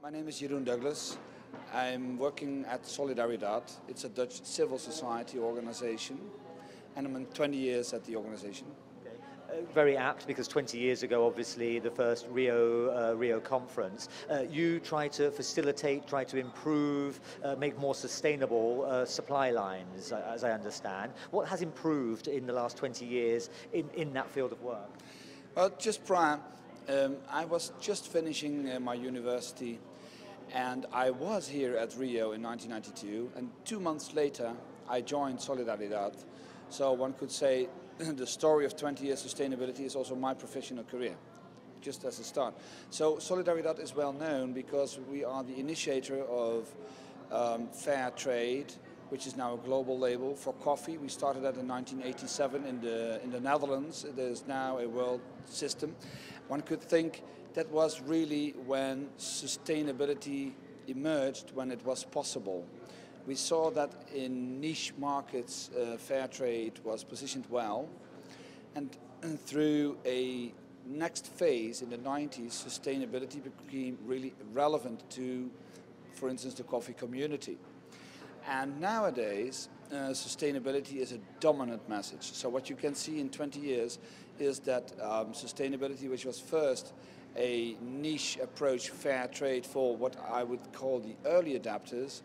My name is Jeroen Douglas. I'm working at Solidaridad. It's a Dutch civil society organization, and I'm 20 years at the organization. Very apt, because 20 years ago, obviously, the first Rio conference, you tried to facilitate, try to improve, make more sustainable supply lines, as I understand. What has improved in the last 20 years in that field of work? Well, just prior, I was just finishing my university, and I was here at Rio in 1992, and 2 months later I joined Solidaridad. So one could say the story of 20 years sustainability is also my professional career, just as a start. So Solidaridad is well known because we are the initiator of fair trade, which is now a global label for coffee. We started that in 1987 in the Netherlands. There's now a world system. One could think that was really when sustainability emerged, when it was possible. We saw that in niche markets, fair trade was positioned well, and through a next phase in the 90s, sustainability became really relevant to, for instance, the coffee community. And nowadays, sustainability is a dominant message. So what you can see in 20 years is that sustainability, which was first a niche approach, fair trade for what I would call the early adapters,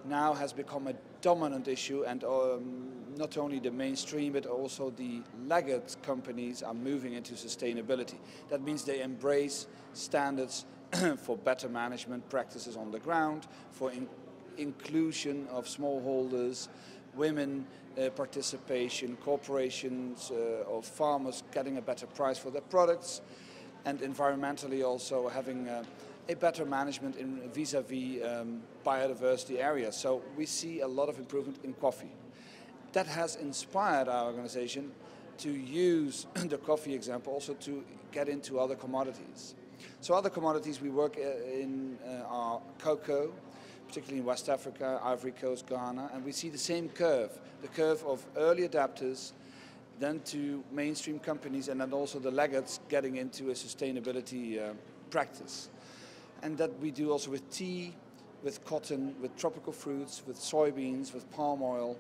now has become a dominant issue, and not only the mainstream but also the laggard companies are moving into sustainability. That means they embrace standards for better management practices on the ground, for inclusion of smallholders, women participation, corporations of farmers getting a better price for their products, and environmentally also having a better management in vis-a-vis biodiversity areas. So we see a lot of improvement in coffee. That has inspired our organization to use the coffee example also to get into other commodities. So other commodities we work in are cocoa, particularly in West Africa, Ivory Coast, Ghana, and we see the same curve, the curve of early adapters, then to mainstream companies, and then also the laggards getting into a sustainability practice. And that we do also with tea, with cotton, with tropical fruits, with soybeans, with palm oil,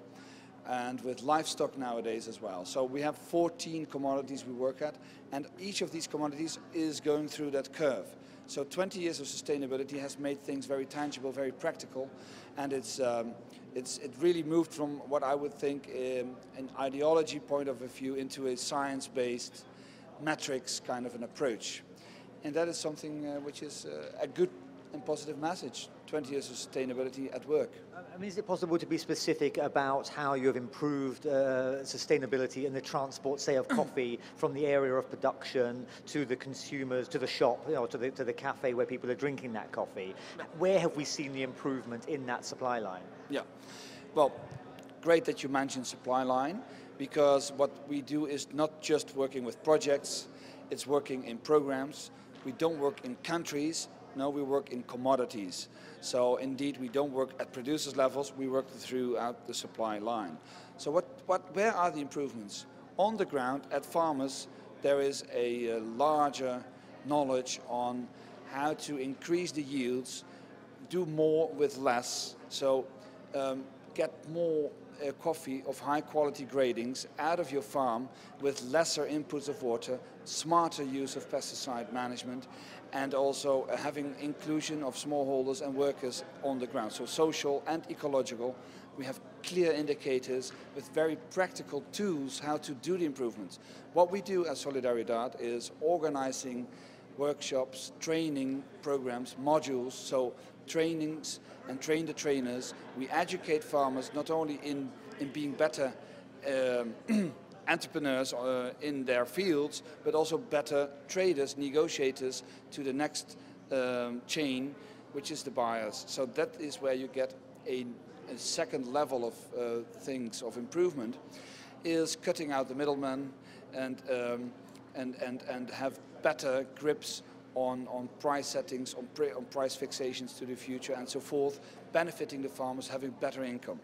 and with livestock nowadays as well. So we have 14 commodities we work at, and each of these commodities is going through that curve. So 20 years of sustainability has made things very tangible, very practical, and it really moved from what I would think an ideology point of view into a science-based metrics kind of an approach. And that is something which is a good and positive message, 20 years of sustainability at work. I mean, is it possible to be specific about how you have improved sustainability in the transport, say, of coffee from the area of production to the consumers, to the shop, you know, to the cafe where people are drinking that coffee? Where have we seen the improvement in that supply line? Yeah, well, great that you mentioned supply line, because what we do is not just working with projects, it's working in programs. We don't work in countries, no, we work in commodities. So indeed, we don't work at producers' levels, we work throughout the supply line. So where are the improvements? On the ground, at farmers, there is a larger knowledge on how to increase the yields, do more with less, so get more coffee of high quality gradings out of your farm with lesser inputs of water, smarter use of pesticide management, and also having inclusion of smallholders and workers on the ground. So social and ecological, we have clear indicators with very practical tools how to do the improvements. What we do at Solidaridad is organizing workshops, training programs, modules, so trainings and train the trainers. We educate farmers not only in being better entrepreneurs in their fields, but also better traders, negotiators to the next chain, which is the buyers. So that is where you get a second level of things of improvement, is cutting out the middlemen and have better grips on price settings, on price fixations to the future and so forth, benefiting the farmers, having better income.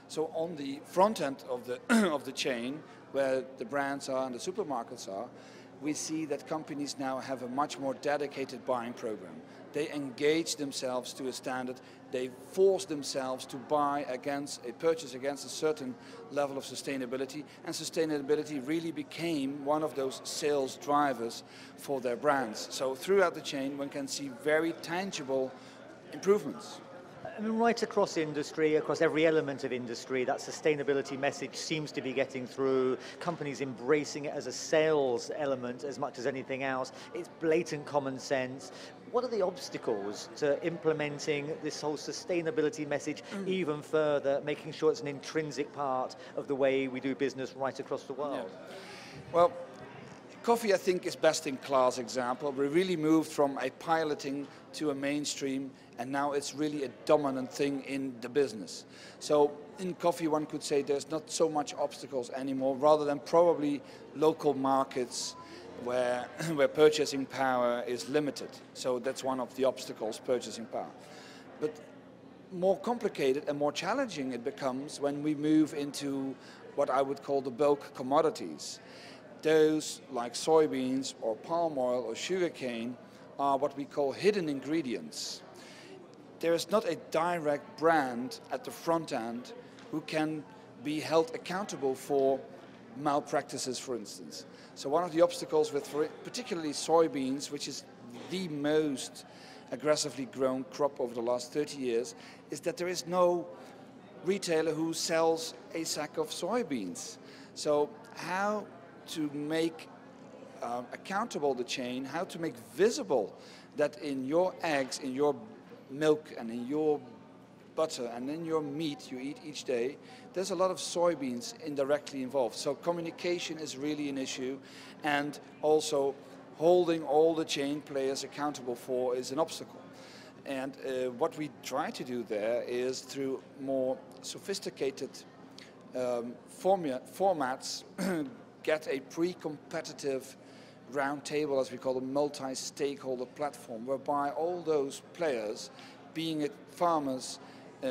So on the front end of the, of the chain, where the brands are and the supermarkets are, we see that companies now have a much more dedicated buying program. they engage themselves to a standard, they force themselves to purchase against a certain level of sustainability, and sustainability really became one of those sales drivers for their brands. So throughout the chain one can see very tangible improvements. I mean, right across industry, across every element of industry, that sustainability message seems to be getting through, companies embracing it as a sales element as much as anything else. It's blatant common sense. What are the obstacles to implementing this whole sustainability message even further, making sure it's an intrinsic part of the way we do business right across the world? Yeah. Well, coffee, I think, is best in class example. We really moved from a piloting to a mainstream, and now it's really a dominant thing in the business. So in coffee one could say there's not so much obstacles anymore, rather than probably local markets where purchasing power is limited. So that's one of the obstacles, purchasing power. But more complicated and more challenging it becomes when we move into what I would call the bulk commodities. Those like soybeans or palm oil or sugarcane are what we call hidden ingredients. There is not a direct brand at the front end who can be held accountable for malpractices, for instance. So one of the obstacles with particularly soybeans, which is the most aggressively grown crop over the last 30 years, is that there is no retailer who sells a sack of soybeans. So how to make accountable the chain, how to make visible that in your eggs, in your milk and in your butter and in your meat you eat each day, there's a lot of soybeans indirectly involved. So communication is really an issue, and also holding all the chain players accountable for is an obstacle. And what we try to do there is through more sophisticated formats get a pre-competitive round table, as we call a multi-stakeholder platform, whereby all those players, being it farmers,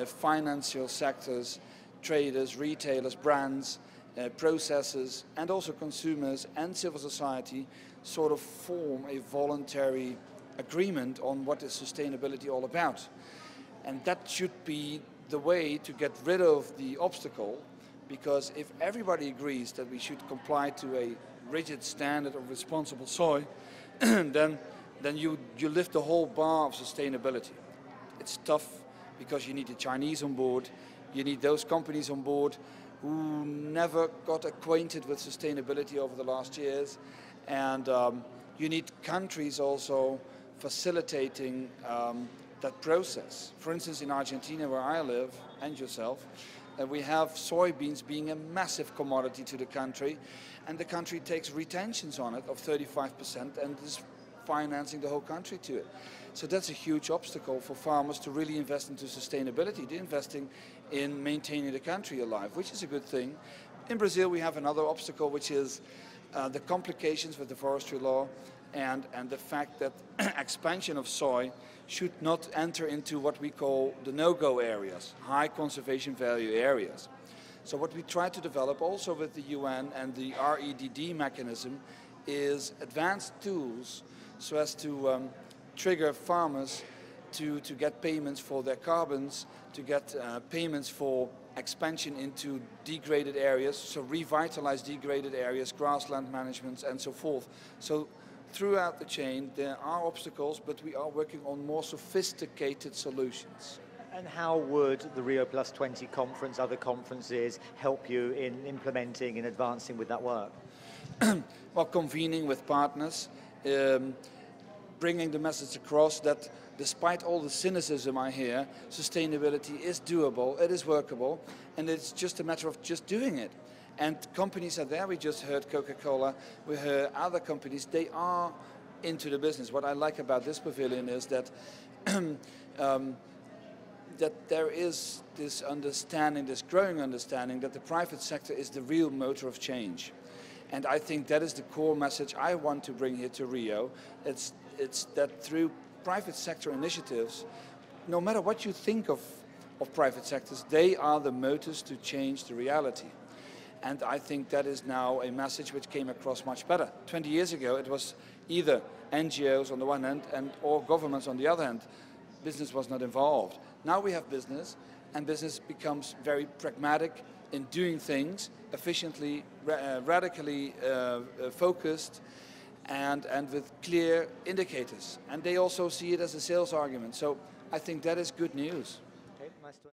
financial sectors, traders, retailers, brands, processors, and also consumers and civil society, sort of form a voluntary agreement on what is sustainability all about. And that should be the way to get rid of the obstacle, because if everybody agrees that we should comply to a rigid standard of responsible soy, then you lift the whole bar of sustainability. It's tough because you need the Chinese on board, you need those companies on board who never got acquainted with sustainability over the last years, and you need countries also facilitating that process. For instance, in Argentina, where I live, and yourself, we have soybeans being a massive commodity to the country, and the country takes retentions on it of 35% and is financing the whole country to it. So that's a huge obstacle for farmers to really invest into sustainability. They're investing in maintaining the country alive, which is a good thing. In Brazil we have another obstacle, which is the complications with the forestry law and the fact that expansion of soy should not enter into what we call the no-go areas, high conservation value areas. So what we try to develop also with the UN and the REDD mechanism is advanced tools so as to trigger farmers to get payments for their carbons, to get payments for expansion into degraded areas, so revitalize degraded areas, grassland management and so forth. So throughout the chain there are obstacles, but we are working on more sophisticated solutions. And how would the Rio+20 conference, other conferences, help you in implementing and advancing with that work? Well, convening with partners, bringing the message across that despite all the cynicism I hear, sustainability is doable, it is workable, and it's just a matter of just doing it. And companies are there. We just heard Coca-Cola, we heard other companies, they are into the business. What I like about this pavilion is that that there is this understanding, this growing understanding that the private sector is the real motor of change. And I think that is the core message I want to bring here to Rio. It's that through private sector initiatives, no matter what you think of private sectors, they are the motors to change the reality. And I think that is now a message which came across much better. 20 years ago it was either NGOs on the one hand or governments on the other hand. Business was not involved. Now we have business, and business becomes very pragmatic in doing things efficiently, radically focused, and with clear indicators. And they also see it as a sales argument. So I think that is good news. Okay, nice to